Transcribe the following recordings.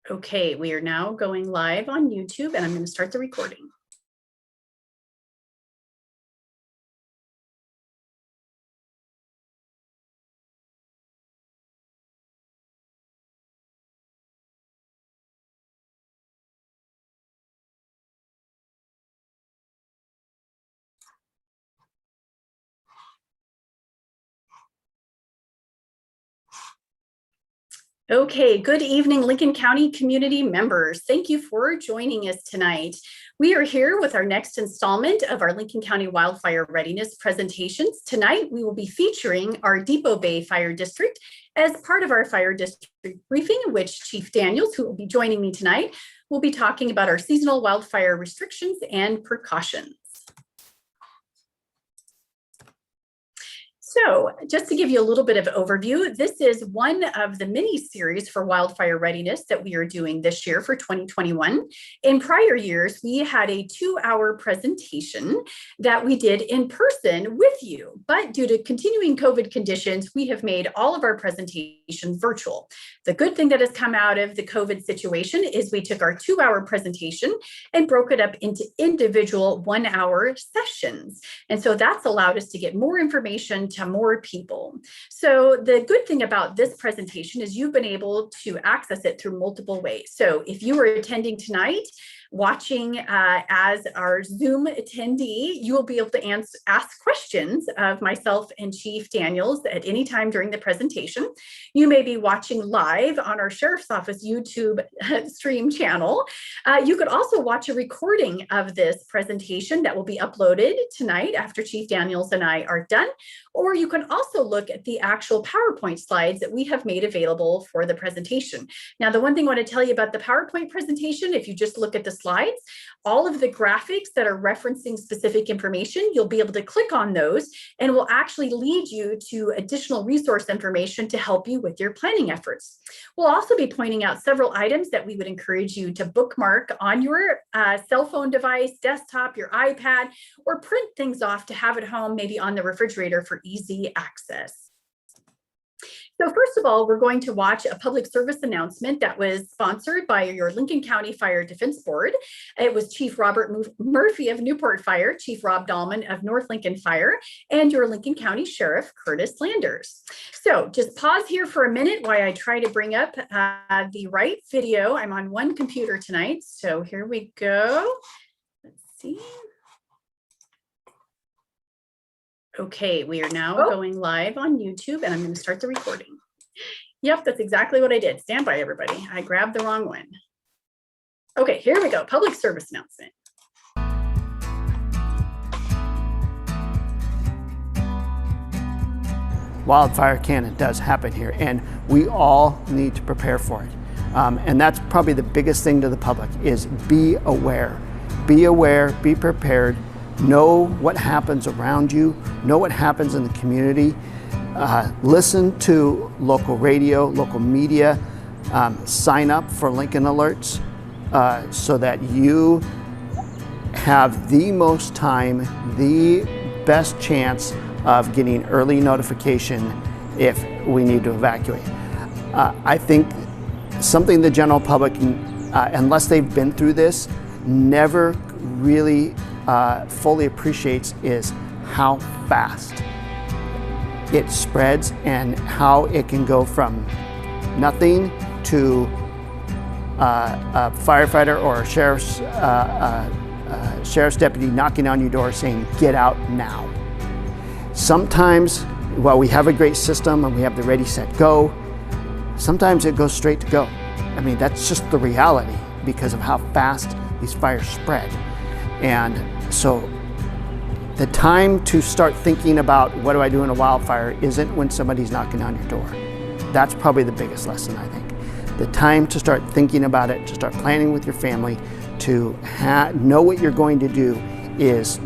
Okay, we are now going live on YouTube and I'm going to start the recording. Okay, good evening, Lincoln County community members. Thank you for joining us tonight. We are here with our next installment of our Lincoln County Wildfire Readiness presentations. Tonight, we will be featuring our Depoe Bay Fire District as part of our Fire District briefing, in which Chief Daniels, who will be joining me tonight, will be talking about our seasonal wildfire restrictions and precautions. So just to give you a little bit of overview, this is one of the mini series for wildfire readiness that we are doing this year for 2021. In prior years, we had a 2-hour presentation that we did in person with you, but due to continuing COVID conditions, we have made all of our presentations virtual. The good thing that has come out of the COVID situation is we took our 2-hour presentation and broke it up into individual 1-hour sessions. And so that's allowed us to get more information to more people. So the good thing about this presentation is you've been able to access it through multiple ways. So if you are attending tonight, watching as our Zoom attendee, you will be able to ask questions of myself and Chief Daniels at any time during the presentation. You may be watching live on our Sheriff's Office YouTube stream channel. You could also watch a recording of this presentation that will be uploaded tonight after Chief Daniels and I are done, or you can also look at the actual PowerPoint slides that we have made available for the presentation. Now, the one thing I want to tell you about the PowerPoint presentation, if you just look at the slides, all of the graphics that are referencing specific information, you'll be able to click on those and will actually lead you to additional resource information to help you with your planning efforts. We'll also be pointing out several items that we would encourage you to bookmark on your cell phone device, desktop, your iPad, or print things off to have at home, maybe on the refrigerator for easy access. So first of all, we're going to watch a public service announcement that was sponsored by your Lincoln County Fire Defense Board. It was Chief Robert Murphy of Newport Fire, Chief Rob Dahlman of North Lincoln Fire, and your Lincoln County Sheriff, Curtis Landers. So just pause here for a minute while I try to bring up the right video. I'm on one computer tonight, so here we go. Let's see. Okay, we are now going live on YouTube and I'm going to start the recording. Yep, that's exactly what I did. Stand by, everybody. I grabbed the wrong one. Okay, here we go. Public service announcement. Wildfire can and does happen here, and we all need to prepare for it. And that's probably the biggest thing to the public is be aware. Be aware, be prepared. Know what happens around you, know what happens in the community, listen to local radio, local media, sign up for Lincoln Alerts so that you have the most time, the best chance of getting early notification if we need to evacuate. I think something the general public, unless they've been through this, never really fully appreciates is how fast it spreads and how it can go from nothing to a firefighter or a sheriff's deputy knocking on your door saying, "Get out now." Sometimes, while we have a great system and we have the ready, set, go, sometimes it goes straight to go. I mean, that's just the reality because of how fast these fires spread. And so the time to start thinking about what do I do in a wildfire isn't when somebody's knocking on your door. That's probably the biggest lesson, I think. The time to start thinking about it, to start planning with your family, to know what you're going to do is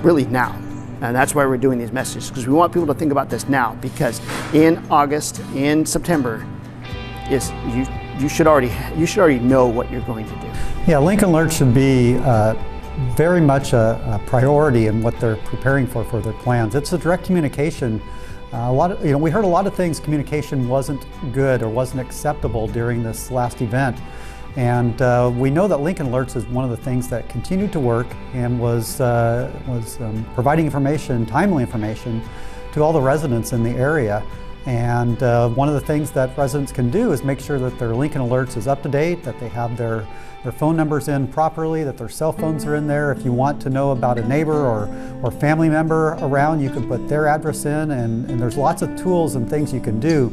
really now. And that's why we're doing these messages, because we want people to think about this now, because in August, in September, you should already know what you're going to do. Yeah, Lincoln Alert should be very much a priority in what they're preparing for their plans. It's a direct communication. We heard a lot of things. Communication wasn't good or wasn't acceptable during this last event, And we know that Lincoln Alerts is one of the things that continued to work and was providing information, timely information, to all the residents in the area. And one of the things that residents can do is make sure that their Lincoln Alerts is up to date, that they have their phone numbers in properly, that their cell phones are in there. If you want to know about a neighbor or family member around, you can put their address in, and there's lots of tools and things you can do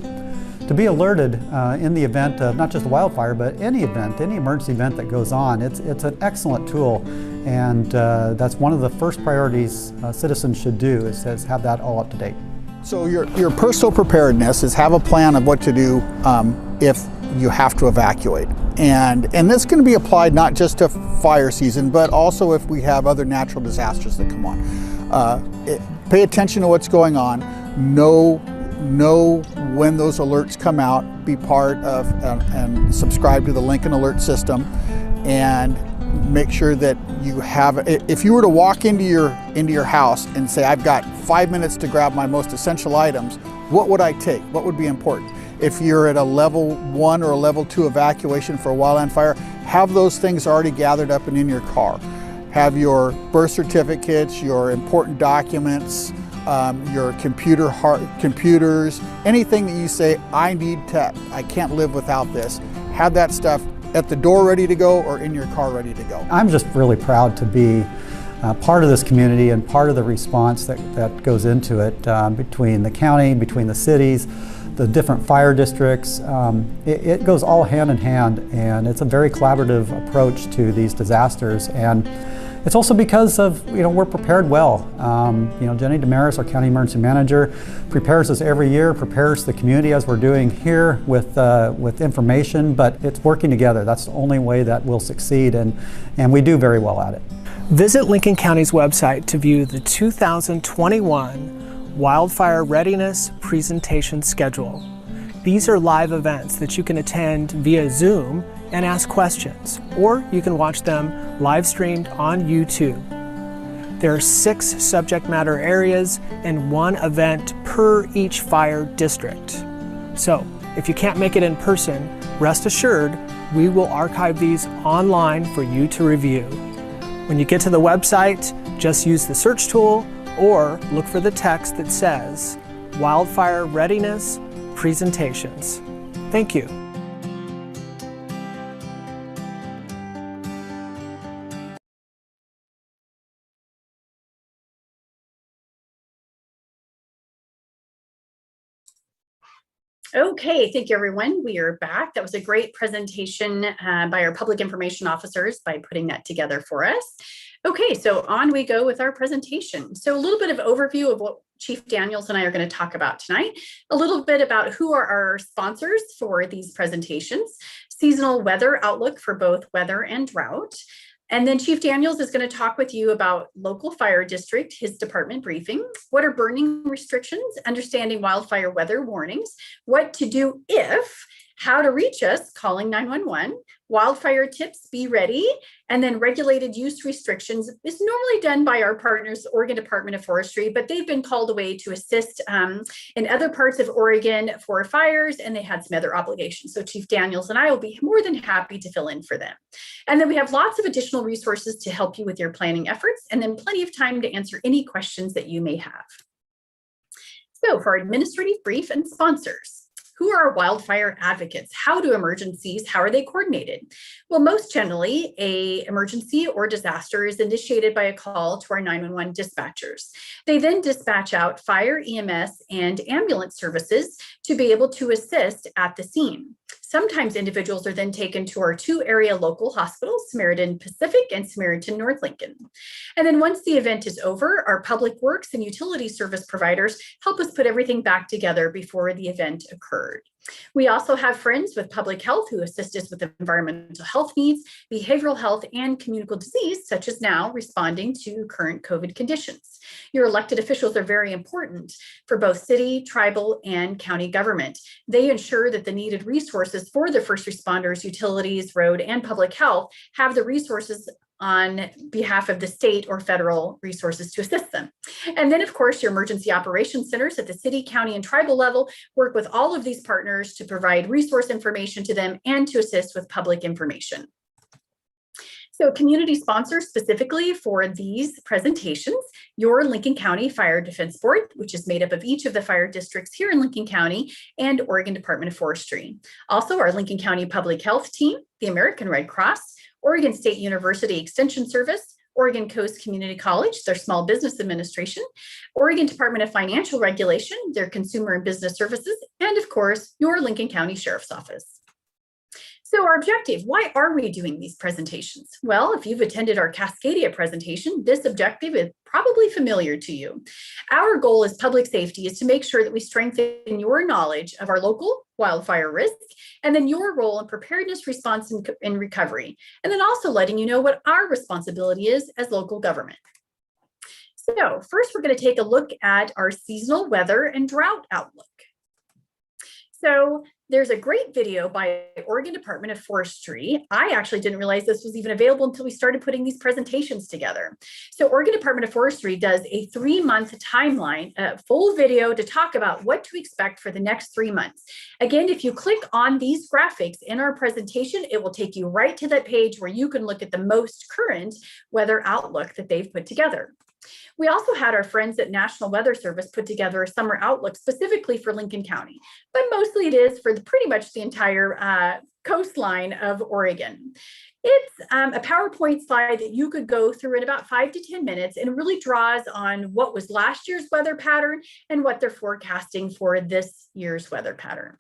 to be alerted in the event of not just a wildfire, but any event, any emergency event that goes on. It's an excellent tool, and that's one of the first priorities citizens should do is have that all up to date. So your personal preparedness is have a plan of what to do if you have to evacuate. And that's going to be applied not just to fire season, but also if we have other natural disasters that come on. Pay attention to what's going on, know when those alerts come out, be part of and subscribe to the Lincoln Alert system, and make sure that you have, if you were to walk into your house and say, I've got 5 minutes to grab my most essential items, what would I take? What would be important? If you're at a level 1 or a level 2 evacuation for a wildland fire, have those things already gathered up and in your car. Have your birth certificates, your important documents, your computers, anything that you say, I can't live without this. Have that stuff at the door ready to go or in your car ready to go. I'm just really proud to be part of this community and part of the response that goes into it between the county, between the cities, the different fire districts. It goes all hand in hand, and it's a very collaborative approach to these disasters. And it's also because of, we're prepared well. Jenny Demaris, our county emergency manager, prepares us every year, prepares the community as we're doing here with information, but it's working together. That's the only way that we'll succeed, and we do very well at it. Visit Lincoln County's website to view the 2021 Wildfire Readiness Presentation Schedule. These are live events that you can attend via Zoom and ask questions, or you can watch them live streamed on YouTube. There are 6 subject matter areas and 1 event per each fire district. So if you can't make it in person, rest assured we will archive these online for you to review. When you get to the website, just use the search tool or look for the text that says Wildfire Readiness Presentations. Thank you. Okay, thank you, everyone. We are back. That was a great presentation by our public information officers by putting that together for us. Okay, so on we go with our presentation. So a little bit of overview of what Chief Daniels and I are going to talk about tonight, a little bit about who are our sponsors for these presentations, seasonal weather outlook for both weather and drought. And then Chief Daniels is going to talk with you about local fire district, his department briefing, what are burning restrictions, understanding wildfire weather warnings, what to do if, how to reach us, calling 911, wildfire tips, be ready, and then regulated use restrictions is normally done by our partners, Oregon Department of Forestry, but they've been called away to assist in other parts of Oregon for fires, and they had some other obligations. So Chief Daniels and I will be more than happy to fill in for them. And then we have lots of additional resources to help you with your planning efforts, and then plenty of time to answer any questions that you may have. So for our administrative brief and sponsors, who are wildfire advocates? How do emergencies, how are they coordinated? Well, most generally, an emergency or disaster is initiated by a call to our 911 dispatchers. They then dispatch out fire, EMS, and ambulance services to be able to assist at the scene. Sometimes individuals are then taken to our 2 area local hospitals, Samaritan Pacific and Samaritan North Lincoln. And then once the event is over, our public works and utility service providers help us put everything back together before the event occurred. We also have friends with public health who assist us with environmental health needs, behavioral health, and communicable disease, such as now responding to current COVID conditions. Your elected officials are very important for both city, tribal, and county government. They ensure that the needed resources for the first responders, utilities, road, and public health have the resources on behalf of the state or federal resources to assist them. And then, of course, your emergency operations centers at the city, county, and tribal level work with all of these partners to provide resource information to them and to assist with public information. So community sponsors specifically for these presentations, your Lincoln County Fire Defense Board, which is made up of each of the fire districts here in Lincoln County, and Oregon Department of Forestry. Also, our Lincoln County Public Health Team, the American Red Cross, Oregon State University Extension Service, Oregon Coast Community College, their Small Business Administration, Oregon Department of Financial Regulation, their Consumer and Business Services, and of course, your Lincoln County Sheriff's Office. So our objective, why are we doing these presentations? Well, if you've attended our Cascadia presentation, this objective is probably familiar to you. Our goal as public safety is to make sure that we strengthen your knowledge of our local wildfire risk, and then your role in preparedness, response, and recovery, and then also letting you know what our responsibility is as local government. So first, we're going to take a look at our seasonal weather and drought outlook. So there's a great video by Oregon Department of Forestry. I actually didn't realize this was even available until we started putting these presentations together. So Oregon Department of Forestry does a 3-month timeline, a full video to talk about what to expect for the next 3 months. Again, if you click on these graphics in our presentation, it will take you right to that page where you can look at the most current weather outlook that they've put together. We also had our friends at National Weather Service put together a summer outlook specifically for Lincoln County, but mostly it is for pretty much the entire coastline of Oregon. It's a PowerPoint slide that you could go through in about 5 to 10 minutes and really draws on what was last year's weather pattern and what they're forecasting for this year's weather pattern.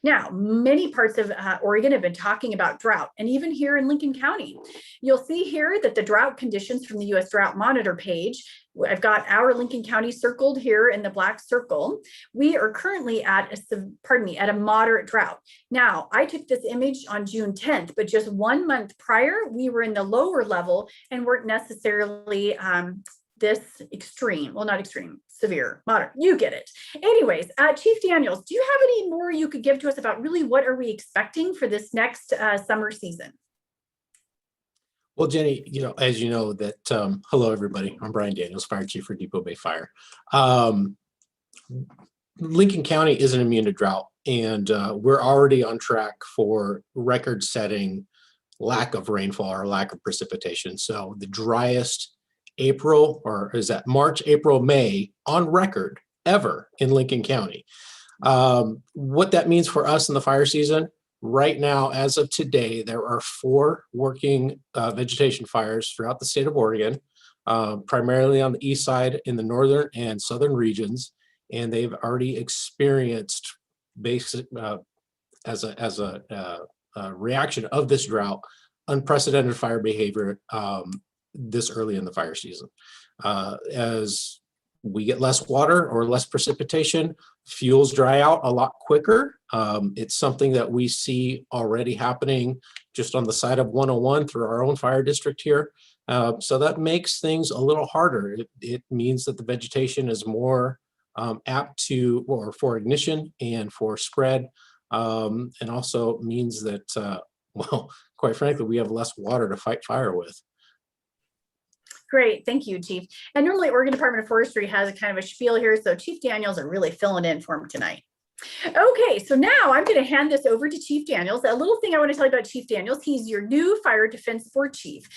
Now, many parts of Oregon have been talking about drought, and even here in Lincoln County. You'll see here that the drought conditions from the U.S. Drought Monitor page, I've got our Lincoln County circled here in the black circle. We are currently at a moderate drought. Now, I took this image on June 10th, but just 1 month prior, we were in the lower level and weren't necessarily this extreme, well, not extreme, severe, moderate, you get it. Anyways, Chief Daniels, do you have any more you could give to us about really what are we expecting for this next summer season? Well, Jenny, as you know that, hello, everybody. I'm Bryan Daniels, Fire Chief for Depoe Bay Fire. Lincoln County isn't immune to drought, and we're already on track for record-setting lack of rainfall or lack of precipitation. So the driest April, or is that March, April, May on record ever in Lincoln County. What that means for us in the fire season, right now, as of today, there are 4 working vegetation fires throughout the state of Oregon, primarily on the east side in the northern and southern regions, and they've already experienced basic as a reaction of this drought, unprecedented fire behavior this early in the fire season. As we get less water or less precipitation, fuels dry out a lot quicker. It's something that we see already happening just on the side of 101 through our own fire district here. So that makes things a little harder. It means that the vegetation is more apt to, or for ignition and for spread, and also means that, well, quite frankly, we have less water to fight fire with. Great, thank you, Chief. And normally Oregon Department of Forestry has a kind of a spiel here, so Chief Daniels are really filling in for him tonight. Okay, so now I'm going to hand this over to Chief Daniels. A little thing I want to tell you about Chief Daniels, he's your new Fire Defense Board Chief.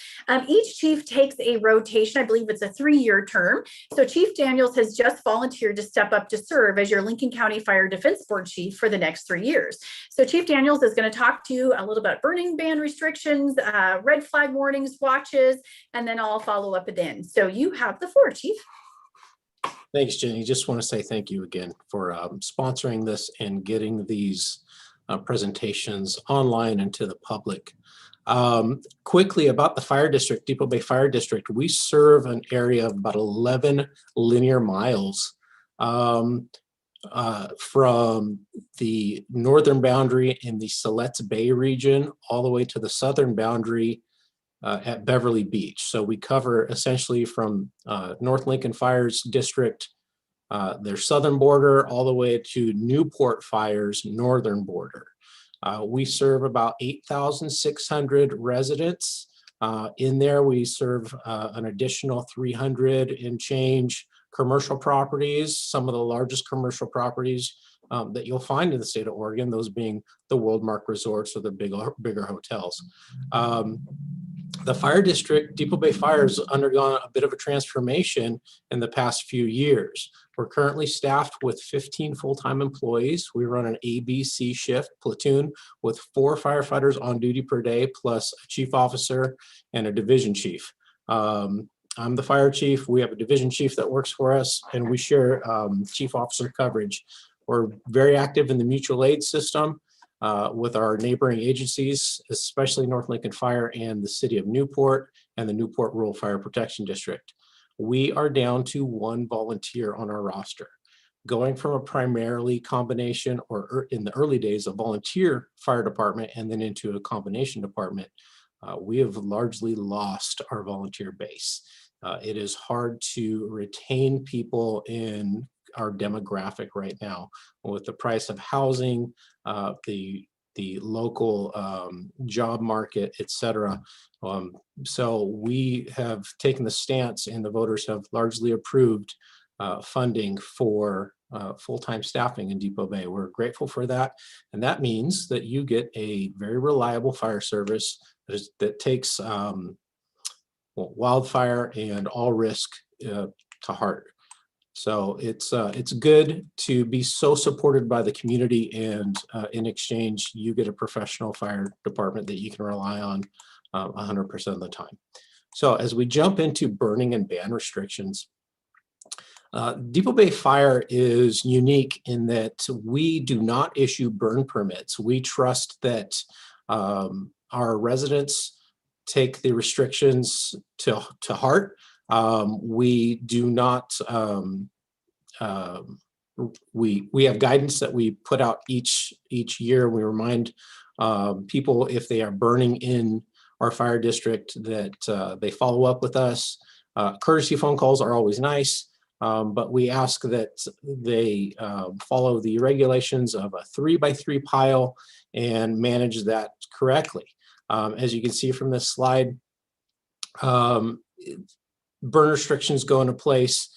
Each chief takes a rotation. I believe it's a 3-year term. So Chief Daniels has just volunteered to step up to serve as your Lincoln County Fire Defense Board Chief for the next 3 years. So Chief Daniels is going to talk to you a little about burning ban restrictions, red flag warnings, watches, and then I'll follow up at the end. So you have the floor, Chief. Thanks, Jenny. Just want to say thank you again for sponsoring this and getting these presentations online and to the public. Quickly about the fire district, Depoe Bay Fire District, we serve an area of about 11 linear miles from the northern boundary in the Siletz Bay region all the way to the southern boundary at Beverly Beach. So we cover essentially from North Lincoln Fire's district, their southern border, all the way to Newport Fire's northern border. We serve about 8,600 residents In there, we serve an additional 300 and change commercial properties, some of the largest commercial properties that you'll find in the state of Oregon, those being the Worldmark resorts or the bigger hotels. The fire district, Depoe Bay Fire, has undergone a bit of a transformation in the past few years. We're currently staffed with 15 full-time employees. We run an ABC shift platoon with 4 firefighters on duty per day, plus a chief officer and a division chief. I'm the fire chief. We have a division chief that works for us, and we share chief officer coverage. We're very active in the mutual aid system with our neighboring agencies, especially North Lincoln Fire and the city of Newport and the Newport Rural Fire Protection District. We are down to 1 volunteer on our roster. Going from a primarily combination, or in the early days, a volunteer fire department and then into a combination department, we have largely lost our volunteer base. It is hard to retain people in our demographic right now with the price of housing, the local job market, etc. So we have taken the stance, and the voters have largely approved funding for full-time staffing in Depoe Bay. We're grateful for that, and that means that you get a very reliable fire service that takes wildfire and all risk to heart. So it's good to be so supported by the community, and in exchange, you get a professional fire department that you can rely on 100% of the time. So as we jump into burning and ban restrictions, Depoe Bay Fire is unique in that we do not issue burn permits. We trust that our residents take the restrictions to heart. We do not, we have guidance that we put out each year. We remind people, if they are burning in our fire district, that they follow up with us. Courtesy phone calls are always nice, but we ask that they follow the regulations of a 3x3 pile and manage that correctly. As you can see from this slide, burn restrictions go into place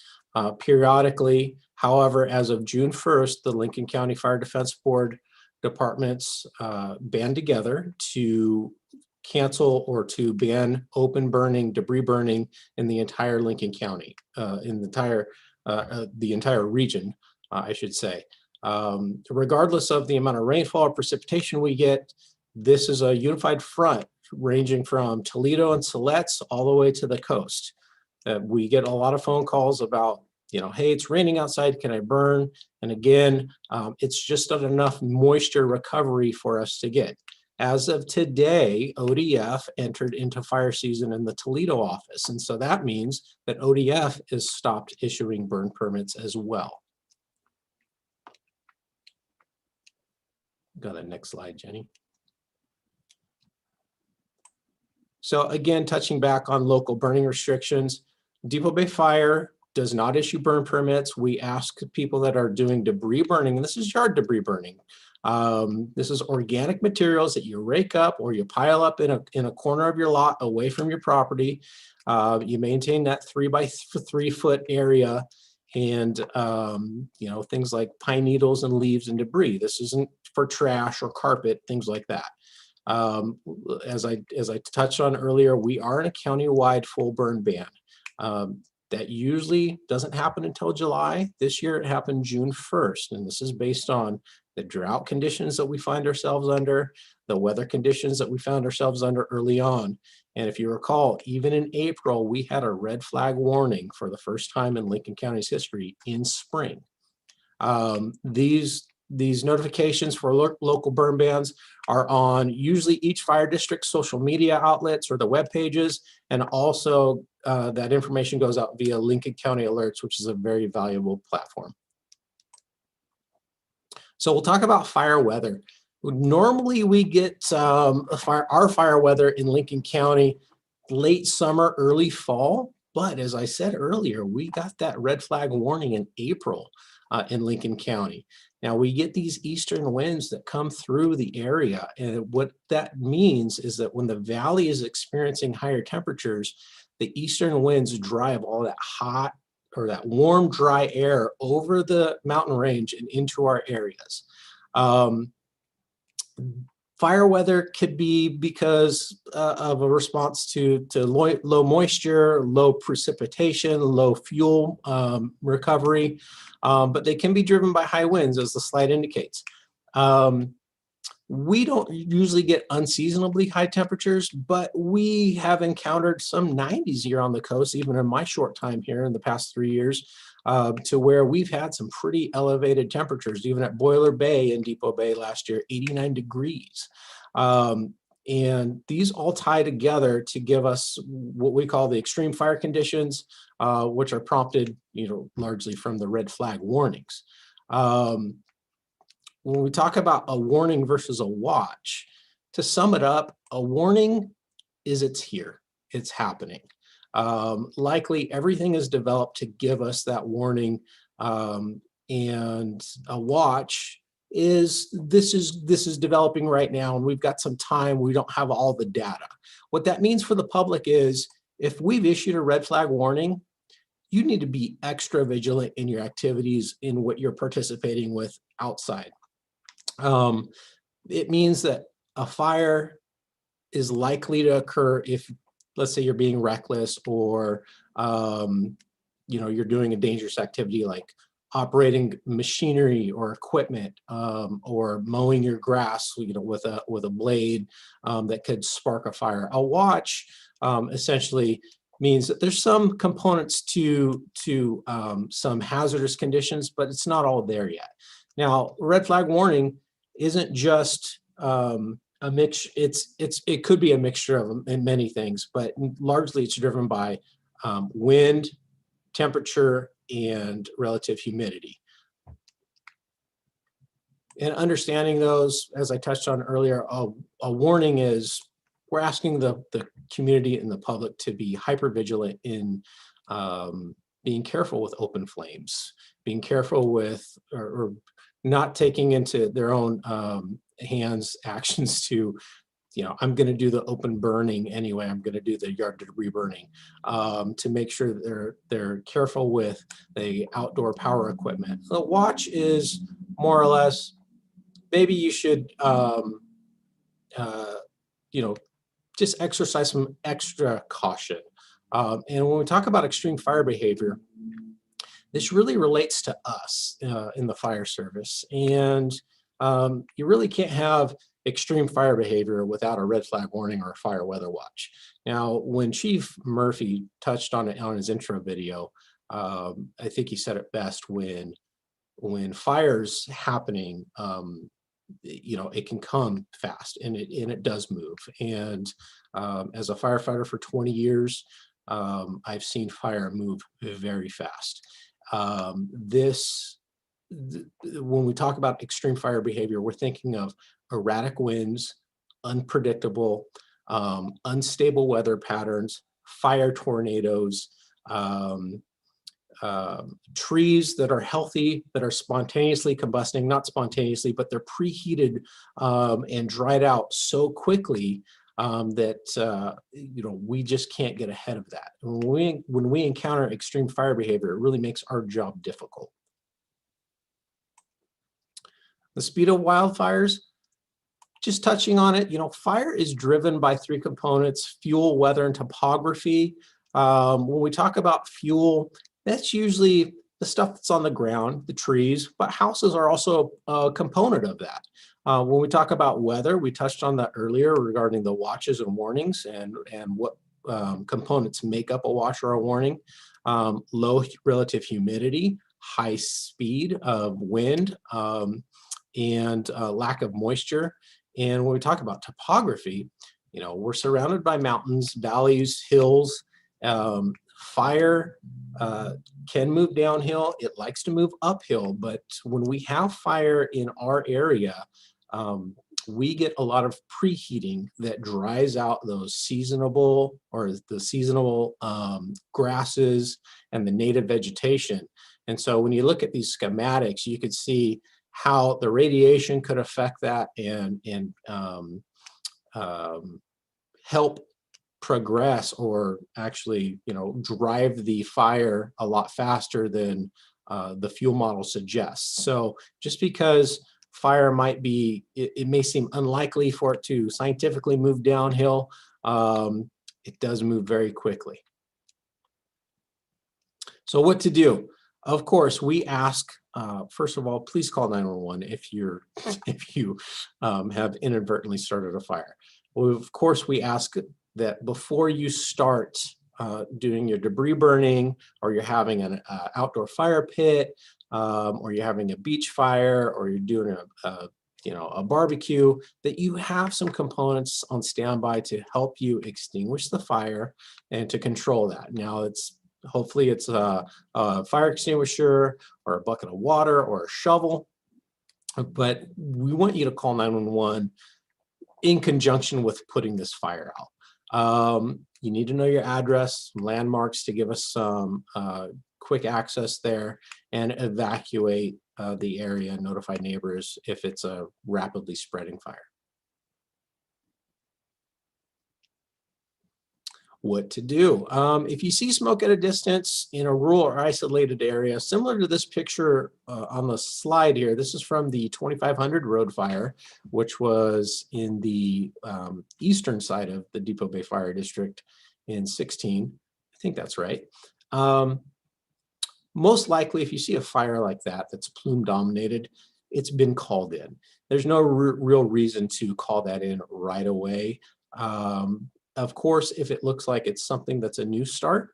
periodically. However, as of June 1st, the Lincoln County Fire Defense Board departments band together to cancel or to ban open burning, debris burning in the entire Lincoln County, in the entire region, I should say. Regardless of the amount of rainfall or precipitation we get, this is a unified front ranging from Toledo and Siletz all the way to the coast. We get a lot of phone calls about, hey, it's raining outside, can I burn? And again, it's just not enough moisture recovery for us to get. As of today, ODF entered into fire season in the Toledo office. And so that means that ODF has stopped issuing burn permits as well. Go to the next slide, Jenny. So again, touching back on local burning restrictions, Depoe Bay Fire does not issue burn permits. We ask people that are doing debris burning, and this is yard debris burning. This is organic materials that you rake up or you pile up in a corner of your lot away from your property. You maintain that 3x3 foot area, and things like pine needles and leaves and debris. This isn't for trash or carpet, things like that. As I touched on earlier, we are in a county-wide full burn ban. That usually doesn't happen until July. This year it happened June 1st, and this is based on the drought conditions that we find ourselves under, the weather conditions that we found ourselves under early on. And if you recall, even in April, we had a red flag warning for the first time in Lincoln County's history in spring. These notifications for local burn bans are on usually each fire district's social media outlets or the web pages, and also that information goes out via Lincoln County Alerts, which is a very valuable platform. So we'll talk about fire weather. Normally we get our fire weather in Lincoln County late summer, early fall, but as I said earlier, we got that red flag warning in April in Lincoln County. Now we get these eastern winds that come through the area, and what that means is that when the valley is experiencing higher temperatures, the eastern winds drive all that hot or that warm, dry air over the mountain range and into our areas. Fire weather could be because of a response to low moisture, low precipitation, low fuel recovery, but they can be driven by high winds, as the slide indicates. We don't usually get unseasonably high temperatures, but we have encountered some 90s here on the coast, even in my short time here in the past 3 years, to where we've had some pretty elevated temperatures, even at Boiler Bay in Depoe Bay last year, 89 degrees. And these all tie together to give us what we call the extreme fire conditions, which are prompted, largely from the red flag warnings. When we talk about a warning versus a watch, to sum it up, a warning is it's here, it's happening. Likely everything is developed to give us that warning, and a watch is this is developing right now, and we've got some time. We don't have all the data. What that means for the public is if we've issued a red flag warning, you need to be extra vigilant in your activities in what you're participating with outside. It means that a fire is likely to occur if, let's say, you're being reckless, or you're doing a dangerous activity like operating machinery or equipment, or mowing your grass, with a blade that could spark a fire. A watch essentially means that there's some components to some hazardous conditions, but it's not all there yet. Now, red flag warning isn't just a mix. It could be a mixture of many things, but largely it's driven by wind, temperature, and relative humidity. And understanding those, as I touched on earlier, a warning is we're asking the community and the public to be hyper vigilant in being careful with open flames, being careful with or not taking into their own hands actions to, I'm going to do the open burning anyway. I'm going to do the yard debris burning, to make sure that they're careful with the outdoor power equipment. The watch is more or less, maybe you should, just exercise some extra caution. And when we talk about extreme fire behavior, this really relates to us in the fire service. And you really can't have extreme fire behavior without a red flag warning or a fire weather watch. Now, when Chief Murphy touched on it on his intro video, I think he said it best: when fire's happening, it can come fast, and it does move. And as a firefighter for 20 years, I've seen fire move very fast. When we talk about extreme fire behavior, we're thinking of erratic winds, unpredictable, unstable weather patterns, fire tornadoes, trees that are healthy, that are spontaneously combusting, not spontaneously, but they're preheated and dried out so quickly that we just can't get ahead of that. When we encounter extreme fire behavior, it really makes our job difficult. The speed of wildfires, just touching on it, fire is driven by three components: fuel, weather, and topography. When we talk about fuel, that's usually the stuff that's on the ground, the trees, but houses are also a component of that. When we talk about weather, we touched on that earlier regarding the watches and warnings and what components make up a watch or a warning. Low relative humidity, high speed of wind, and lack of moisture. And when we talk about topography, we're surrounded by mountains, valleys, hills. Fire can move downhill. It likes to move uphill, but when we have fire in our area, we get a lot of preheating that dries out those seasonal grasses and the native vegetation. And so when you look at these schematics, you could see how the radiation could affect that and help progress or actually, drive the fire a lot faster than the fuel model suggests. So just because fire might be, it may seem unlikely for it to scientifically move downhill, it does move very quickly. So what to do? Of course, we ask, first of all, please call 911 if you have inadvertently started a fire. Well, of course, we ask that before you start doing your debris burning, or you're having an outdoor fire pit, or you're having a beach fire, or you're doing a barbecue, that you have some components on standby to help you extinguish the fire and to control that. Now, hopefully it's a fire extinguisher or a bucket of water or a shovel, but we want you to call 911 in conjunction with putting this fire out. You need to know your address, landmarks to give us some quick access there, and evacuate the area, notify neighbors if it's a rapidly spreading fire. What to do? If you see smoke at a distance in a rural or isolated area, similar to this picture on the slide here, this is from the 2500 road fire, which was in the eastern side of the Depoe Bay Fire District in 16. I think that's right. Most likely, if you see a fire like that that's plume dominated, it's been called in. There's no real reason to call that in right away. Of course, if it looks like it's something that's a new start,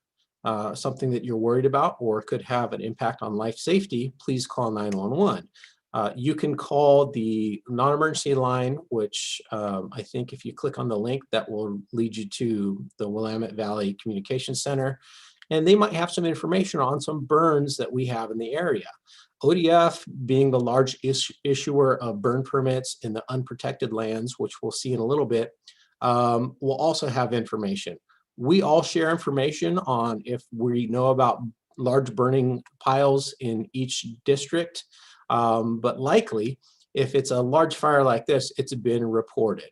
something that you're worried about or could have an impact on life safety, please call 911. You can call the non-emergency line, which I think if you click on the link, that will lead you to the Willamette Valley Communications Center, and they might have some information on some burns that we have in the area. ODF, being the large issuer of burn permits in the unprotected lands, which we'll see in a little bit, will also have information. We all share information on if we know about large burning piles in each district, but likely if it's a large fire like this, it's been reported.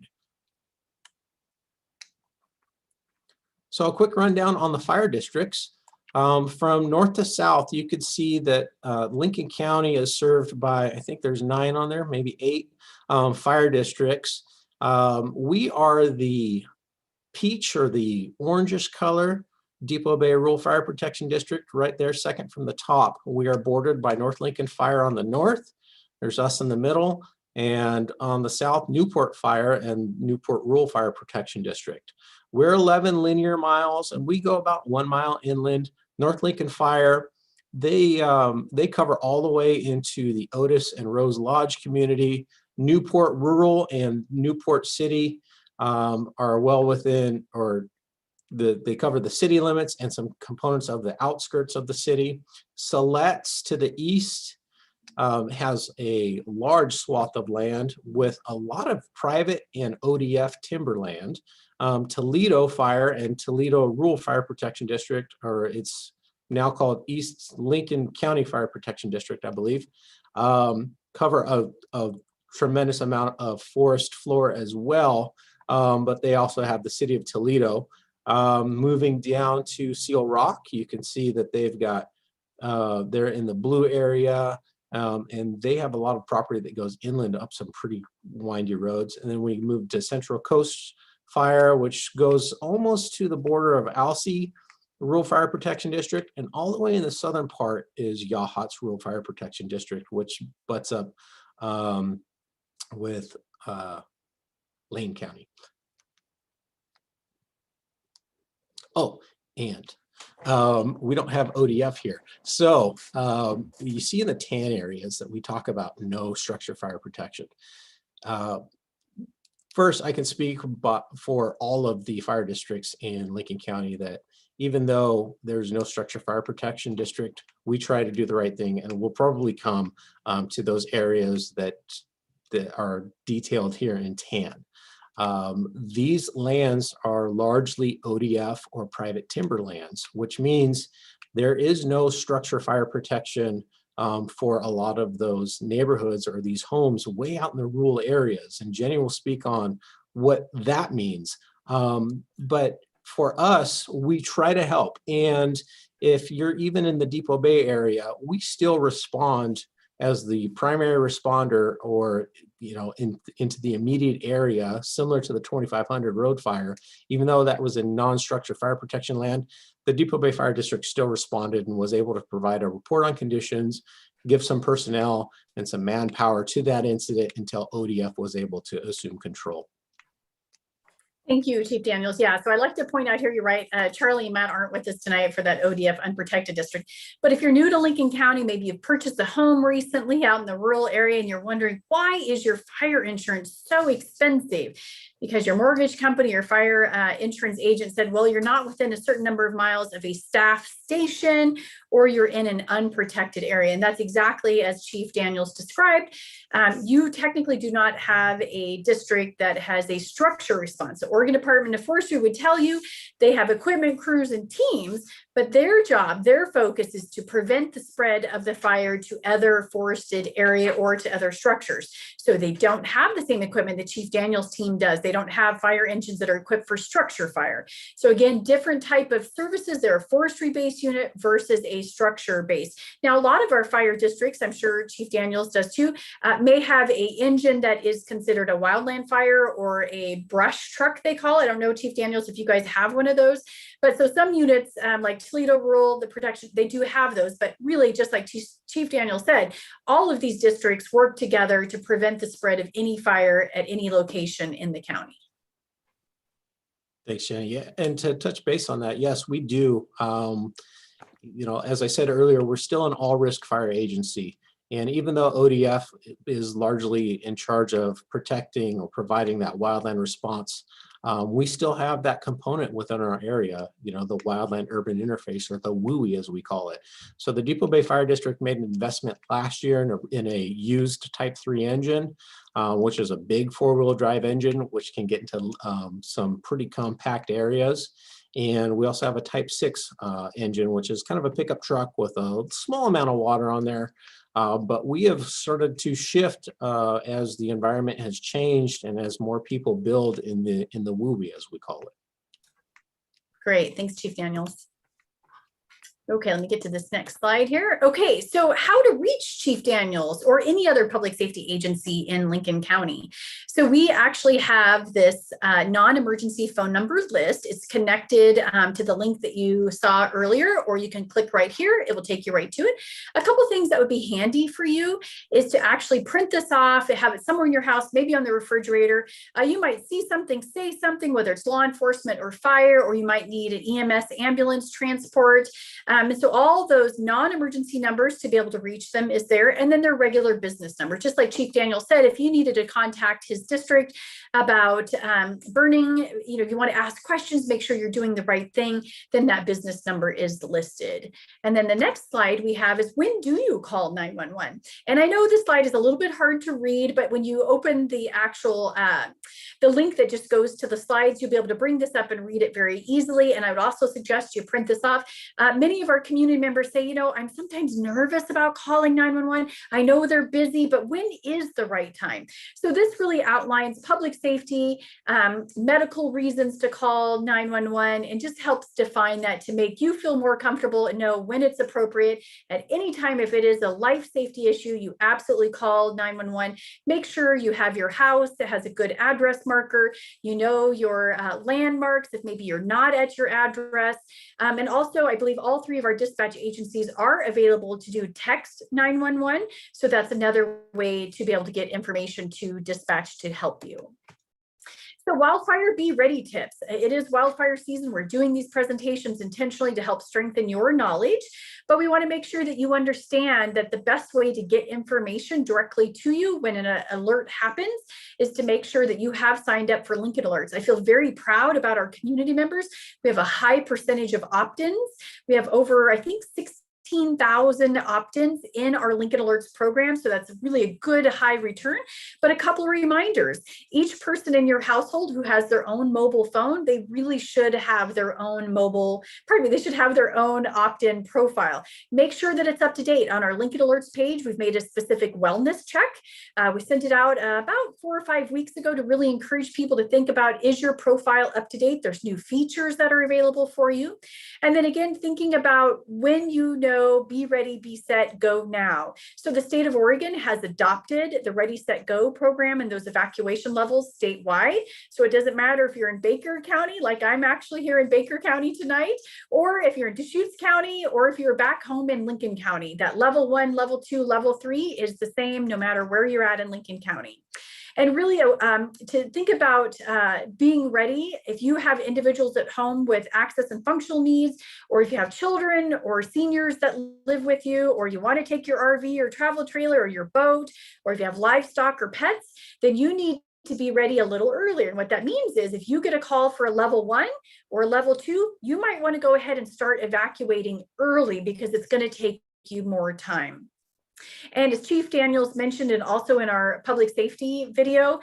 So a quick rundown on the fire districts. From north to south, you could see that Lincoln County is served by, I think there's 9 on there, maybe 8 fire districts. We are the peach or the orangish color Depoe Bay Rural Fire Protection District, right there, second from the top. We are bordered by North Lincoln Fire on the north. There's us in the middle, and on the south, Newport Fire and Newport Rural Fire Protection District. We're 11 linear miles, and we go about 1 mile inland. North Lincoln Fire, they cover all the way into the Otis and Rose Lodge community. Newport Rural and Newport City are well within, or they cover the city limits and some components of the outskirts of the city. Siletz to the east has a large swath of land with a lot of private and ODF timberland. Toledo Fire and Toledo Rural Fire Protection District, or it's now called East Lincoln County Fire Protection District, I believe, cover a tremendous amount of forest floor as well, but they also have the city of Toledo. Moving down to Seal Rock, you can see that they've got, they're in the blue area, and they have a lot of property that goes inland up some pretty windy roads. And then we move to Central Coast Fire, which goes almost to the border of Alsea Rural Fire Protection District, and all the way in the southern part is Yachats Rural Fire Protection District, which butts up with Lane County. Oh, and we don't have ODF here. So you see in the tan areas that we talk about no structure fire protection. First, I can speak for all of the fire districts in Lincoln County that even though there's no structure fire protection district, we try to do the right thing, and we'll probably come to those areas that are detailed here in tan. These lands are largely ODF or private timberlands, which means there is no structure fire protection for a lot of those neighborhoods or these homes way out in the rural areas. And Jenny will speak on what that means. But for us, we try to help. And if you're even in the Depoe Bay area, we still respond as the primary responder, or into the immediate area, similar to the 2500 road fire. Even though that was in non-structure fire protection land, the Depoe Bay Fire District still responded and was able to provide a report on conditions, give some personnel and some manpower to that incident until ODF was able to assume control. Thank you, Chief Daniels. Yeah, so I'd like to point out here, you're right, Charlie and Matt aren't with us tonight for that ODF unprotected district. But if you're new to Lincoln County, maybe you've purchased a home recently out in the rural area and you're wondering, why is your fire insurance so expensive? Because your mortgage company or fire insurance agent said, well, you're not within a certain number of miles of a staff station, or you're in an unprotected area. And that's exactly as Chief Daniels described. You technically do not have a district that has a structure response. The Oregon Department of Forestry would tell you they have equipment crews and teams, but their job, their focus is to prevent the spread of the fire to other forested area or to other structures. So they don't have the same equipment that Chief Daniels' team does. They don't have fire engines that are equipped for structure fire. So again, different type of services. They're a forestry-based unit versus a structure-based. Now, a lot of our fire districts, I'm sure Chief Daniels does too, may have a engine that is considered a wildland fire or a brush truck, they call it. I don't know, Chief Daniels, if you guys have one of those. But so some units like Toledo Rural, the protection, they do have those. But really, just like Chief Daniels said, all of these districts work together to prevent the spread of any fire at any location in the county. Thanks, Jenny. Yeah, and to touch base on that, yes, we do. As I said earlier, we're still an all-risk fire agency. And even though ODF is largely in charge of protecting or providing that wildland response, we still have that component within our area, the wildland urban interface, or the WUI as we call it. So the Depoe Bay Fire District made an investment last year in a used Type 3 engine, which is a big four-wheel drive engine, which can get into some pretty compact areas. And we also have a Type 6 engine, which is kind of a pickup truck with a small amount of water on there. But we have started to shift as the environment has changed and as more people build in the WUI, as we call it. Great, thanks, Chief Daniels. Okay, let me get to this next slide here. Okay, so how to reach Chief Daniels or any other public safety agency in Lincoln County. So we actually have this non-emergency phone number list. It's connected to the link that you saw earlier, or you can click right here. It will take you right to it. A couple things that would be handy for you is to actually print this off and have it somewhere in your house, maybe on the refrigerator. You might see something, say something, whether it's law enforcement or fire, or you might need an EMS ambulance transport. And so all those non-emergency numbers to be able to reach them is there. And then their regular business number. Just like Chief Daniels said, if you needed to contact his district about burning, you want to ask questions, make sure you're doing the right thing, then that business number is listed. And then the next slide we have is, when do you call 911? And I know this slide is a little bit hard to read, but when you open the actual, the link that just goes to the slides, you'll be able to bring this up and read it very easily. And I would also suggest you print this off. Many of our community members say, I'm sometimes nervous about calling 911. I know they're busy, but when is the right time? So this really outlines public safety, medical reasons to call 911, and just helps define that to make you feel more comfortable and know when it's appropriate. At any time, if it is a life safety issue, you absolutely call 911. Make sure you have your house that has a good address marker, your landmarks if maybe you're not at your address. And also, I believe all three of our dispatch agencies are available to do text 911. So that's another way to be able to get information to dispatch to help you. So wildfire be ready tips. It is wildfire season. We're doing these presentations intentionally to help strengthen your knowledge, but we want to make sure that you understand that the best way to get information directly to you when an alert happens is to make sure that you have signed up for Lincoln Alerts. I feel very proud about our community members. We have a high percentage of opt-ins. We have over, I think, 16,000 opt-ins in our Lincoln Alerts program. So that's really a good high return. But a couple of reminders. Each person in your household who has their own mobile phone, they really should have their own they should have their own opt-in profile. Make sure that it's up to date. On our Lincoln Alerts page, we've made a specific wellness check. We sent it out about 4 or 5 weeks ago to really encourage people to think about, is your profile up to date? There's new features that are available for you. And then again, thinking about when you know, be ready, be set, go now. So the state of Oregon has adopted the Ready, Set, Go program and those evacuation levels statewide. So it doesn't matter if you're in Baker County, like I'm actually here in Baker County tonight, or if you're in Deschutes County, or if you're back home in Lincoln County. That level 1, level 2, level 3 is the same no matter where you're at in Lincoln County. And really to think about being ready, if you have individuals at home with access and functional needs, or if you have children or seniors that live with you, or you want to take your RV or travel trailer or your boat, or if you have livestock or pets, then you need to be ready a little earlier. And what that means is if you get a call for a level 1 or a level 2, you might want to go ahead and start evacuating early because it's going to take you more time. And as Chief Daniels mentioned, and also in our public safety video,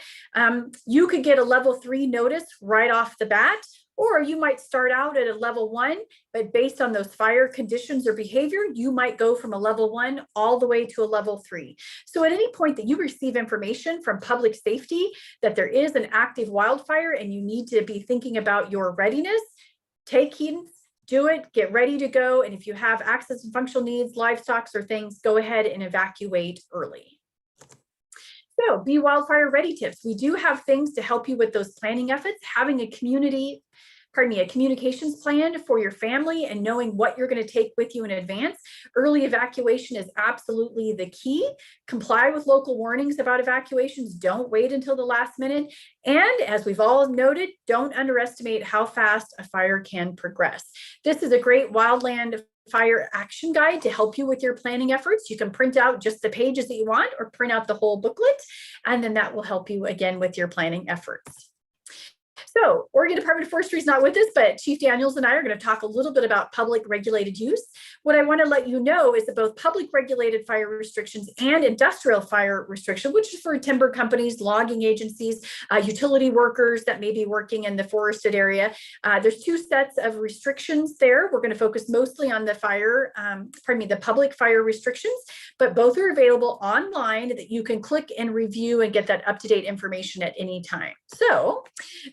you could get a level 3 notice right off the bat, or you might start out at a level 1, but based on those fire conditions or behavior, you might go from a level 1 all the way to a level 3. So at any point that you receive information from public safety that there is an active wildfire and you need to be thinking about your readiness, take heed, do it, get ready to go. And if you have access and functional needs, livestock or things, go ahead and evacuate early. So be wildfire ready tips. We do have things to help you with those planning efforts. Having a communications plan for your family and knowing what you're going to take with you in advance. Early evacuation is absolutely the key. Comply with local warnings about evacuations. Don't wait until the last minute. And as we've all noted, don't underestimate how fast a fire can progress. This is a great wildland fire action guide to help you with your planning efforts. You can print out just the pages that you want or print out the whole booklet, and then that will help you again with your planning efforts. So Oregon Department of Forestry is not with us, but Chief Daniels and I are going to talk a little bit about public regulated use. What I want to let you know is that both public regulated fire restrictions and industrial fire restriction, which is for timber companies, logging agencies, utility workers that may be working in the forested area. There's 2 sets of restrictions there. We're going to focus mostly on the the public fire restrictions, but both are available online that you can click and review and get that up-to-date information at any time. So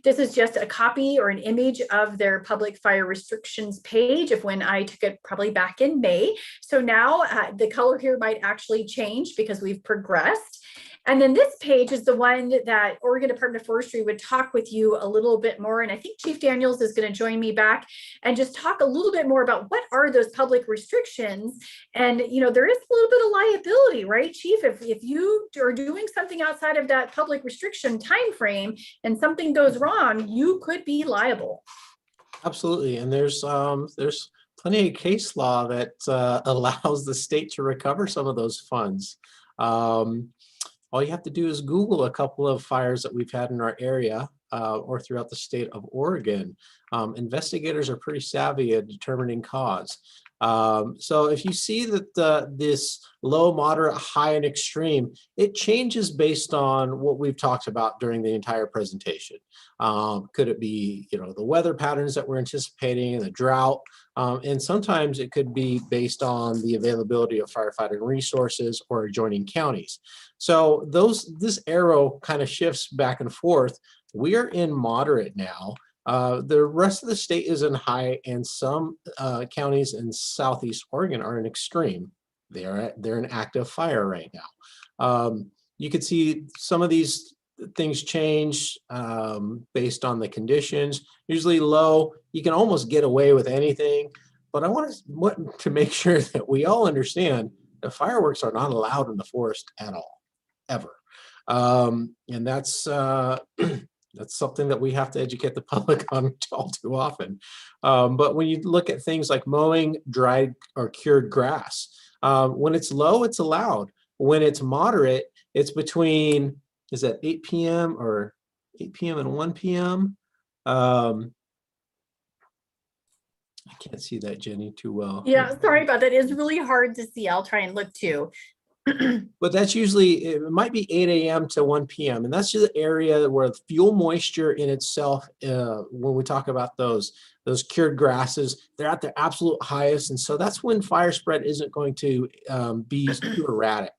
this is just a copy or an image of their public fire restrictions page of when I took it probably back in May. So now the color here might actually change because we've progressed. And then this page is the one that Oregon Department of Forestry would talk with you a little bit more. And I think Chief Daniels is going to join me back and just talk a little bit more about what are those public restrictions. And, you know, there is a little bit of liability, right, Chief? If you are doing something outside of that public restriction time frame and something goes wrong, you could be liable. Absolutely. And there's plenty of case law that allows the state to recover some of those funds. All you have to do is Google a couple of fires that we've had in our area or throughout the state of Oregon. Investigators are pretty savvy at determining cause. So if you see that this low, moderate, high, and extreme, it changes based on what we've talked about during the entire presentation. Could it be, you know, the weather patterns that we're anticipating, the drought, and sometimes it could be based on the availability of firefighting resources or adjoining counties. So this arrow kind of shifts back and forth. We are in moderate now. The rest of the state is in high, and some counties in Southeast Oregon are in extreme. They're in active fire right now. You can see some of these things change based on the conditions. Usually low, you can almost get away with anything, but I want to make sure that we all understand that fireworks are not allowed in the forest at all, ever. And that's something that we have to educate the public on all too often. But when you look at things like mowing dried or cured grass, when it's low, it's allowed. When it's moderate, it's between, is that 8 p.m. or 8 p.m. and 1 p.m.? I can't see that, Jenny, too well. Yeah, sorry about that. It's really hard to see. I'll try and look too. But that's usually, it might be 8 a.m. to 1 p.m. And that's just the area where the fuel moisture in itself, when we talk about those cured grasses, they're at their absolute highest. And so that's when fire spread isn't going to be too erratic.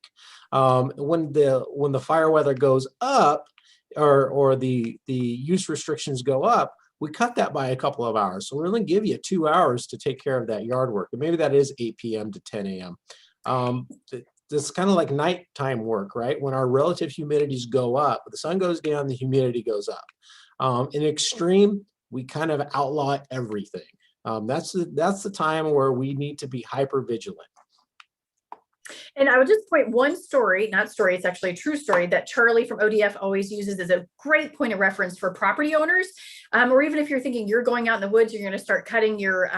When the fire weather goes up, or the use restrictions go up, we cut that by a couple of hours. So we're going to give you 2 hours to take care of that yard work. And maybe that is 8 p.m. to 10 a.m. This is kind of like nighttime work, right? When our relative humidities go up, the sun goes down, the humidity goes up. In extreme, we kind of outlaw everything. That's the time where we need to be hyper vigilant. And I would just point one story, not story, it's actually a true story that Charlie from ODF always uses as a great point of reference for property owners. Or even if you're thinking you're going out in the woods, you're going to start cutting your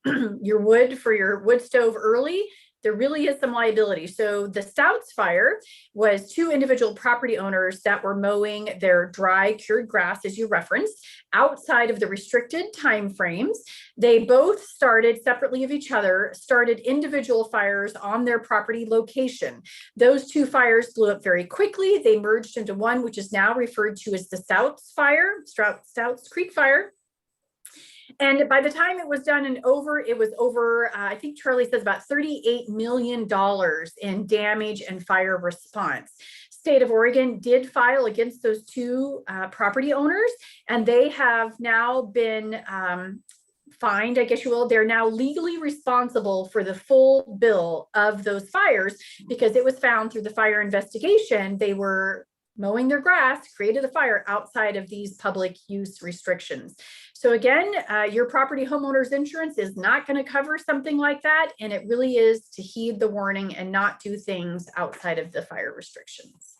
wood for your wood stove early. There really is some liability. So the Stouts fire was 2 individual property owners that were mowing their dry cured grass, as you referenced, outside of the restricted timeframes. They both started separately of each other, started individual fires on their property location. Those 2 fires blew up very quickly. They merged into one, which is now referred to as the Stouts fire, Stouts Creek fire. And by the time it was done and over, it was over, I think Charlie says about $38 million in damage and fire response. State of Oregon did file against those 2 property owners, and they have now been fined, I guess you will. They're now legally responsible for the full bill of those fires because it was found through the fire investigation they were mowing their grass, created a fire outside of these public use restrictions. So again, your property homeowner's insurance is not going to cover something like that. And it really is to heed the warning and not do things outside of the fire restrictions.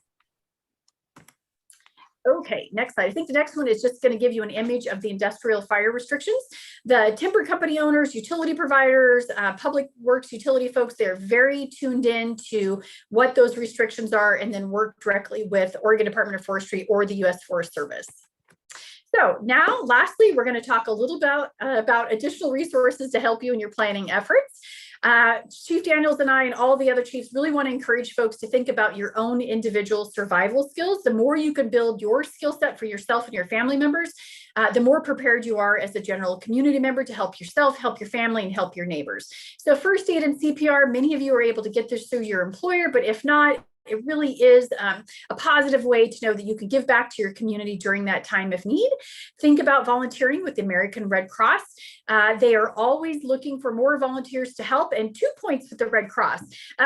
Okay, next slide. I think the next one is just going to give you an image of the industrial fire restrictions. The timber company owners, utility providers, public works utility folks, they're very tuned in to what those restrictions are and then work directly with Oregon Department of Forestry or the U.S. Forest Service. So now, lastly, we're going to talk a little about additional resources to help you in your planning efforts. Chief Daniels and I and all the other chiefs really want to encourage folks to think about your own individual survival skills. The more you can build your skill set for yourself and your family members, the more prepared you are as a general community member to help yourself, help your family, and help your neighbors. So first aid and CPR, many of you are able to get this through your employer, but if not, it really is a positive way to know that you can give back to your community during that time of need. Think about volunteering with the American Red Cross. They are always looking for more volunteers to help. And 2 points with the Red Cross.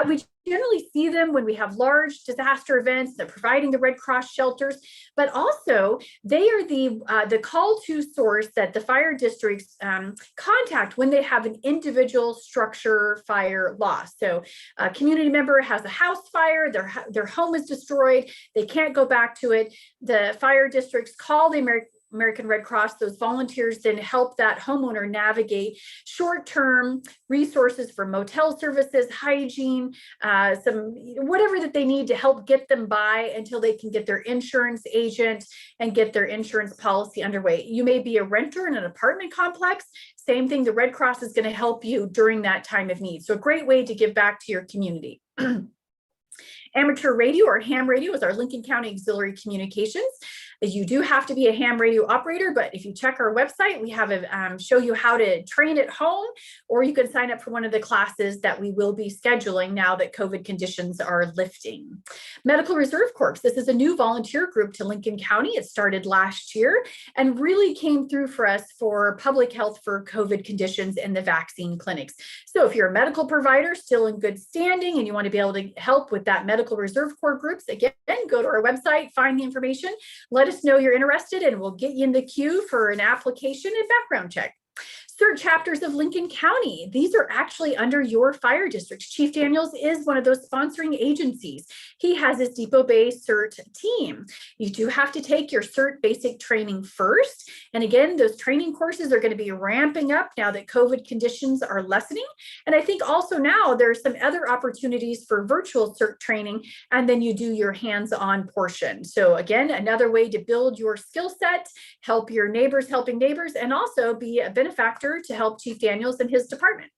We generally see them when we have large disaster events. They're providing the Red Cross shelters, but also they are the call to source that the fire districts contact when they have an individual structure fire loss. So a community member has a house fire, their home is destroyed, they can't go back to it. The fire districts call the American Red Cross. Those volunteers then help that homeowner navigate short-term resources for motel services, hygiene, some whatever that they need to help get them by until they can get their insurance agent and get their insurance policy underway. You may be a renter in an apartment complex. Same thing, the Red Cross is going to help you during that time of need. So a great way to give back to your community. Amateur radio or ham radio is our Lincoln County Auxiliary Communications. You do have to be a ham radio operator, but if you check our website, we have a show you how to train at home, or you can sign up for one of the classes that we will be scheduling now that COVID conditions are lifting. Medical Reserve Corps. This is a new volunteer group to Lincoln County. It started last year and really came through for us for public health for COVID conditions in the vaccine clinics. So if you're a medical provider still in good standing and you want to be able to help with that Medical Reserve Corps groups, again, go to our website, find the information, let us know you're interested, and we'll get you in the queue for an application and background check. CERT chapters of Lincoln County. These are actually under your fire districts. Chief Daniels is one of those sponsoring agencies. He has his Depoe Bay CERT team. You do have to take your CERT basic training first. And again, those training courses are going to be ramping up now that COVID conditions are lessening. And I think also now there's some other opportunities for virtual CERT training, and then you do your hands-on portion. So again, another way to build your skill set, help your neighbors helping neighbors, and also be a benefactor director to help Chief Daniels and his department.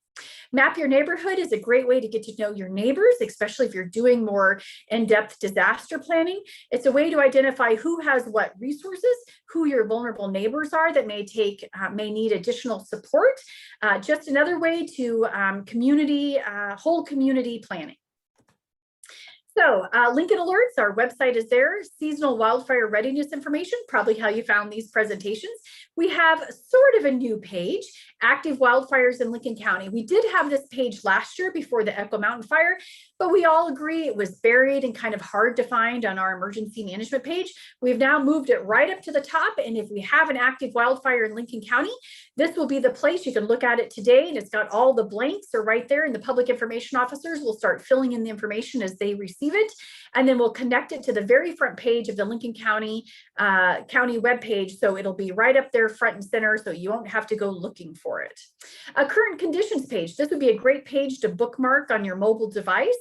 Map Your Neighborhood is a great way to get to know your neighbors, especially if you're doing more in-depth disaster planning. It's a way to identify who has what resources, who your vulnerable neighbors are that may need additional support. Just another way to whole community planning. So Lincoln Alerts, our website is there. Seasonal wildfire readiness information, probably how you found these presentations. We have sort of a new page, active wildfires in Lincoln County. We did have this page last year before the Echo Mountain fire, but we all agree it was buried and kind of hard to find on our emergency management page. We've now moved it right up to the top. And if we have an active wildfire in Lincoln County, this will be the place you can look at it today. And it's got all the blanks are right there, and the public information officers will start filling in the information as they receive it. And then we'll connect it to the very front page of the Lincoln County webpage. So it'll be right up there front and center, so you won't have to go looking for it. A current conditions page. This would be a great page to bookmark on your mobile device.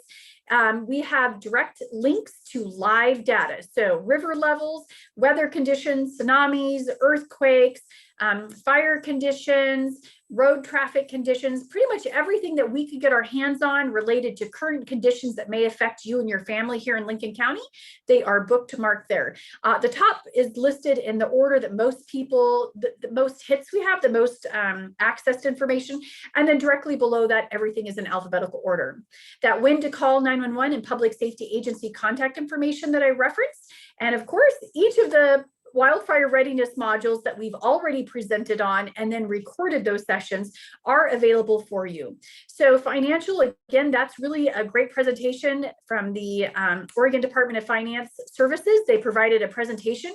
We have direct links to live data. So river levels, weather conditions, tsunamis, earthquakes, fire conditions, road traffic conditions, pretty much everything that we could get our hands on related to current conditions that may affect you and your family here in Lincoln County. They are bookmarked there. The top is listed in the order that most people, the most hits we have, the most accessed information. And then directly below that, everything is in alphabetical order. That when to call 911 and public safety agency contact information that I referenced. And of course, each of the wildfire readiness modules that we've already presented on and then recorded those sessions are available for you. So financial, again, that's really a great presentation from the Oregon Department of Finance Services. They provided a presentation.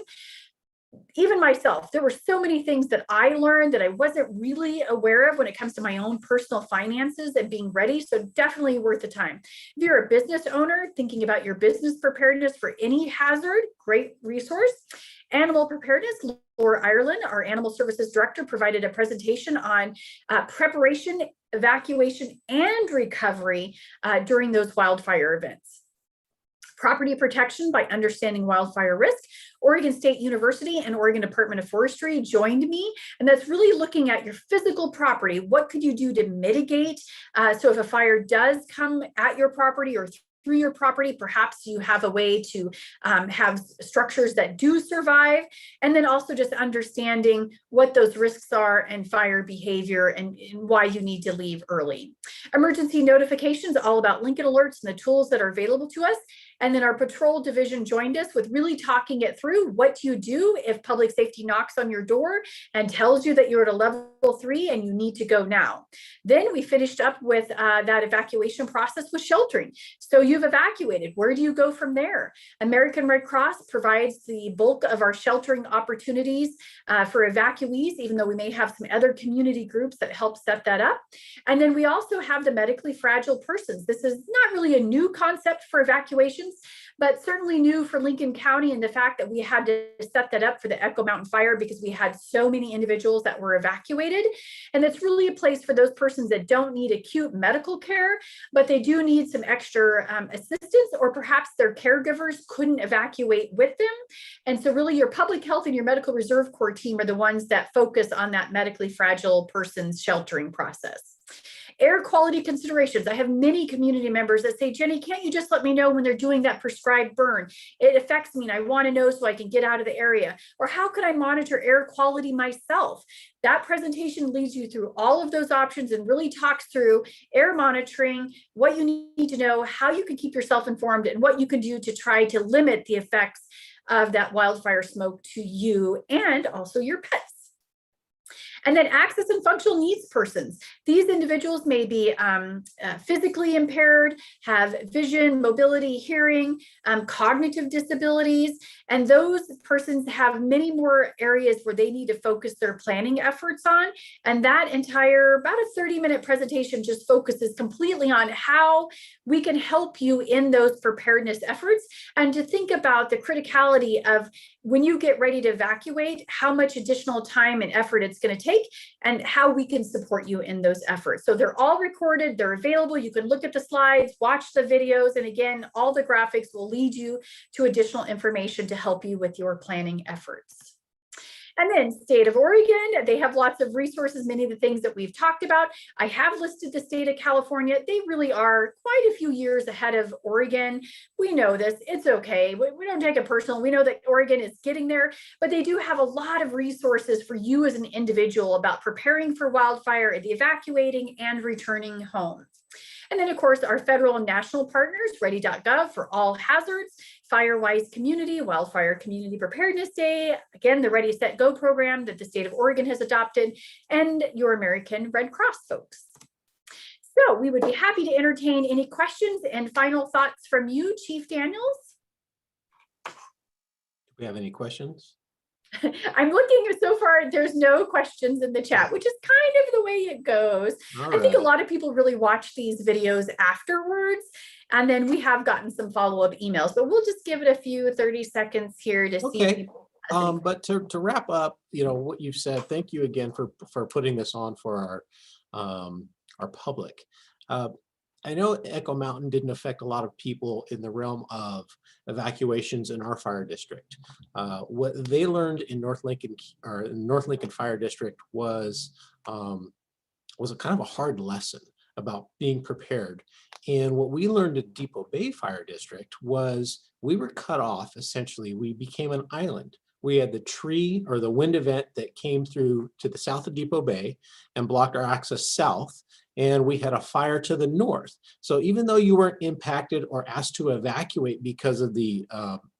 Even myself, there were so many things that I learned that I wasn't really aware of when it comes to my own personal finances and being ready. So definitely worth the time. If you're a business owner thinking about your business preparedness for any hazard, great resource. Animal preparedness, Laura Ireland, our animal services director, provided a presentation on preparation, evacuation, and recovery during those wildfire events. Property protection by understanding wildfire risk. Oregon State University and Oregon Department of Forestry joined me, and that's really looking at your physical property. What could you do to mitigate? So if a fire does come at your property or through your property, perhaps you have a way to have structures that do survive, and then also just understanding what those risks are and fire behavior and why you need to leave early. Emergency notifications, all about Lincoln Alerts and the tools that are available to us. And then our patrol division joined us with really talking it through. What do you do if public safety knocks on your door and tells you that you're at a level 3 and you need to go now? Then we finished up with that evacuation process with sheltering. So you've evacuated. Where do you go from there? American Red Cross provides the bulk of our sheltering opportunities for evacuees, even though we may have some other community groups that help set that up. And then we also have the medically fragile persons. This is not really a new concept for evacuations, but certainly new for Lincoln County, and the fact that we had to set that up for the Echo Mountain fire because we had so many individuals that were evacuated. And it's really a place for those persons that don't need acute medical care, but they do need some extra assistance, or perhaps their caregivers couldn't evacuate with them. And so really your public health and your medical reserve corps team are the ones that focus on that medically fragile persons sheltering process. Air quality considerations. I have many community members that say, Jenny, can't you just let me know when they're doing that prescribed burn? It affects me and I want to know so I can get out of the area. Or how could I monitor air quality myself? That presentation leads you through all of those options and really talks through air monitoring, what you need to know, how you can keep yourself informed, and what you can do to try to limit the effects of that wildfire smoke to you and also your pets. And then access and functional needs persons. These individuals may be physically impaired, have vision, mobility, hearing, cognitive disabilities, and those persons have many more areas where they need to focus their planning efforts on. And that entire, about a 30-minute presentation just focuses completely on how we can help you in those preparedness efforts, and to think about the criticality of when you get ready to evacuate, how much additional time and effort it's going to take, and how we can support you in those efforts. So they're all recorded, they're available. You can look at the slides, watch the videos, and again, all the graphics will lead you to additional information to help you with your planning efforts. And then state of Oregon, they have lots of resources, many of the things that we've talked about. I have listed the state of California. They really are quite a few years ahead of Oregon. We know this, it's okay. We don't take it personal. We know that Oregon is getting there, but they do have a lot of resources for you as an individual about preparing for wildfire, the evacuating and returning home. And then, of course, our federal and national partners, ready.gov for all hazards, FireWise Community, Wildfire Community Preparedness Day, again, the Ready, Set, Go program that the state of Oregon has adopted, and your American Red Cross folks. So we would be happy to entertain any questions and final thoughts from you, Chief Daniels. Do we have any questions? I'm looking so far, there's no questions in the chat, which is kind of the way it goes. I think a lot of people really watch these videos afterwards, and then we have gotten some follow-up emails, but we'll just give it a few 30 seconds here to see. But to wrap up, you know, what you've said, thank you again for putting this on for our public. I know Echo Mountain didn't affect a lot of people in the realm of evacuations in our fire district. What they learned in North Lincoln Fire District was a kind of a hard lesson about being prepared. And what we learned at Depoe Bay Fire District was we were cut off, essentially. We became an island. We had the tree or the wind event that came through to the south of Depoe Bay and blocked our access south. And we had a fire to the north. So even though you weren't impacted or asked to evacuate because of the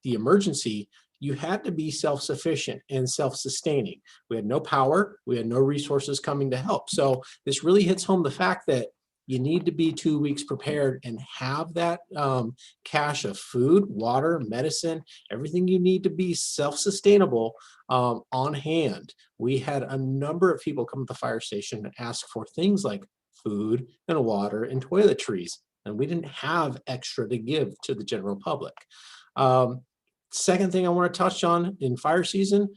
emergency, you had to be self-sufficient and self-sustaining. We had no power, we had no resources coming to help. So this really hits home the fact that you need to be 2 weeks prepared and have that cache of food, water, medicine, everything you need to be self-sustainable on hand. We had a number of people come to the fire station and ask for things like food and water and toiletries, and we didn't have extra to give to the general public. Second thing I want to touch on in fire season,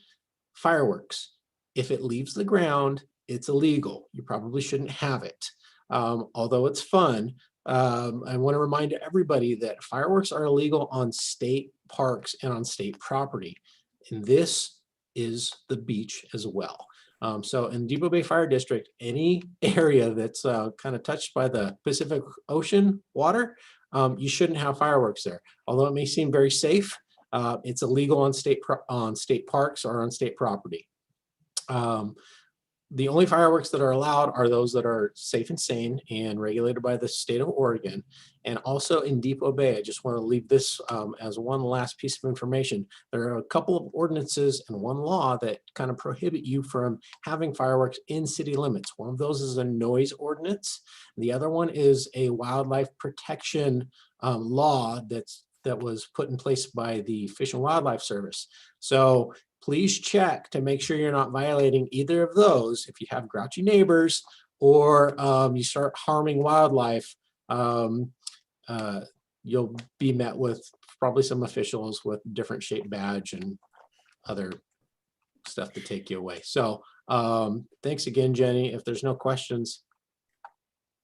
fireworks. If it leaves the ground, it's illegal. You probably shouldn't have it. Although it's fun, I want to remind everybody that fireworks are illegal on state parks and on state property. And this is the beach as well. So in Depoe Bay Fire District, any area that's kind of touched by the Pacific Ocean water, you shouldn't have fireworks there. Although it may seem very safe, it's illegal on state parks or on state property. The only fireworks that are allowed are those that are safe and sane and regulated by the state of Oregon. And also in Depoe Bay, I just want to leave this as one last piece of information. There are a couple of ordinances and one law that kind of prohibit you from having fireworks in city limits. One of those is a noise ordinance. The other one is a wildlife protection law that was put in place by the Fish and Wildlife Service. So please check to make sure you're not violating either of those. If you have grouchy neighbors or you start harming wildlife, you'll be met with probably some officials with different shaped badge and other stuff to take you away. So thanks again, Jenny. If there's no questions.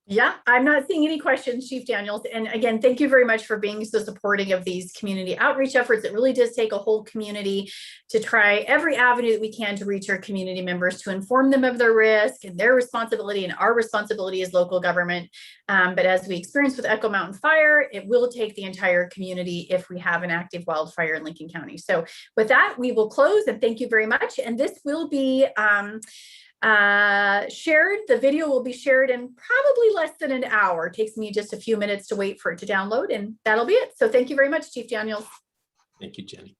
Yeah, I'm not seeing any questions, Chief Daniels. And again, thank you very much for being so supporting of these community outreach efforts. It really does take a whole community to try every avenue that we can to reach our community members, to inform them of their risk and their responsibility and our responsibility as local government. But as we experienced with Echo Mountain Fire, it will take the entire community if we have an active wildfire in Lincoln County. So with that, we will close and thank you very much. And this will be shared. The video will be shared in probably less than an hour. It takes me just a few minutes to wait for it to download, and that'll be it. So thank you very much, Chief Daniels. Thank you, Jenny.